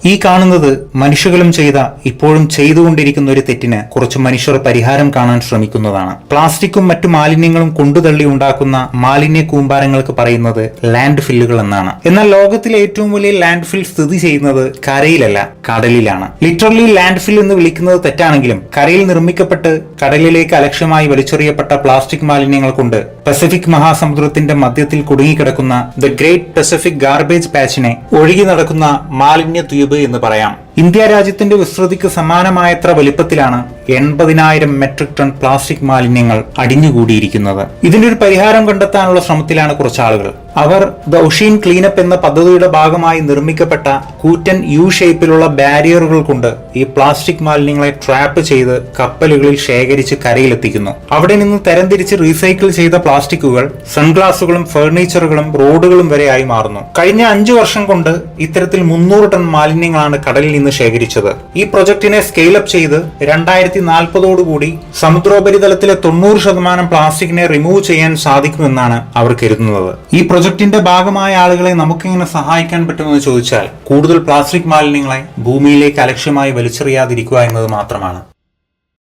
ഈ കാണുന്നത് മനുഷ്യകളും ചെയ്ത ഇപ്പോഴും ചെയ്തുകൊണ്ടിരിക്കുന്ന ഒരു തെറ്റിന് കുറച്ച് മനുഷ്യർ പരിഹാരം കാണാൻ ശ്രമിക്കുന്നതാണ്. പ്ലാസ്റ്റിക്കും മറ്റു മാലിന്യങ്ങളും കൊണ്ടുതള്ളി ഉണ്ടാക്കുന്ന മാലിന്യ കൂമ്പാരങ്ങൾക്ക് പറയുന്നത് ലാൻഡ് ഫില്ലുകൾ എന്നാണ്. എന്നാൽ ലോകത്തിലെ ഏറ്റവും വലിയ ലാൻഡ് ഫിൽ സ്ഥിതി ചെയ്യുന്നത് കരയിലല്ല, കടലിലാണ്. ലിറ്ററലി ലാൻഡ് ഫിൽ എന്ന് വിളിക്കുന്നത് തെറ്റാണെങ്കിലും കരയിൽ നിർമ്മിക്കപ്പെട്ട് കടലിലേക്ക് അലക്ഷ്യമായി വലിച്ചെറിയപ്പെട്ട പ്ലാസ്റ്റിക് മാലിന്യങ്ങൾ കൊണ്ട് പസഫിക് മഹാസമുദ്രത്തിന്റെ മധ്യത്തിൽ കുടുങ്ങിക്കിടക്കുന്ന ദ ഗ്രേറ്റ് പസഫിക് ഗാർബേജ് പാച്ചിനെ ഒഴുകി നടക്കുന്ന മാലിന്യ ദ്വീപ് എന്ന് പറയാം. ഇന്ത്യ രാജ്യത്തിന്റെ വിസ്തൃതിക്ക് സമാനമായത്ര വലിപ്പത്തിലാണ് 80,000 മെട്രിക് ടൺ പ്ലാസ്റ്റിക് മാലിന്യങ്ങൾ അടിഞ്ഞുകൂടിയിരിക്കുന്നത്. ഇതിന്റെ ഒരു പരിഹാരം കണ്ടെത്താനുള്ള ശ്രമത്തിലാണ് കുറച്ചാളുകൾ. അവർ ദ ഒഷീൻ ക്ലീനപ്പ് എന്ന പദ്ധതിയുടെ ഭാഗമായി നിർമ്മിക്കപ്പെട്ട കൂറ്റൻ യു ഷേപ്പിലുള്ള ബാരിയറുകൾ കൊണ്ട് ഈ പ്ലാസ്റ്റിക് മാലിന്യങ്ങളെ ട്രാപ്പ് ചെയ്ത് കപ്പലുകളിൽ ശേഖരിച്ച് കരയിലെത്തിക്കുന്നു. അവിടെ നിന്ന് തരംതിരിച്ച് റീസൈക്കിൾ ചെയ്ത പ്ലാസ്റ്റിക്കുകൾ സൺഗ്ലാസുകളും ഫർണിച്ചറുകളും റോഡുകളും വരെയായി മാറുന്നു. കഴിഞ്ഞ 5 വർഷം കൊണ്ട് ഇത്തരത്തിൽ 300 ടൺ മാലിന്യങ്ങളാണ് കടലിൽ നിന്ന് ശേഖരിച്ചത്. ഈ പ്രൊജക്ടിനെ സ്കെയിലപ്പ് ചെയ്ത് 2040ഓടുകൂടി സമുദ്രോപരിതലത്തിലെ 90% പ്ലാസ്റ്റിക്കിനെ റിമൂവ് ചെയ്യാൻ സാധിക്കുമെന്നാണ് അവർ കരുതുന്നത്. ഈ പ്രൊജക്ടിന്റെ ഭാഗമായ ആളുകളെ നമുക്കെങ്ങനെ സഹായിക്കാൻ പറ്റുമെന്ന് ചോദിച്ചാൽ കൂടുതൽ പ്ലാസ്റ്റിക് മാലിന്യങ്ങളെ ഭൂമിയിലേക്ക് അലക്ഷ്യമായി വലിച്ചെറിയാതിരിക്കുക എന്നത് മാത്രമാണ്.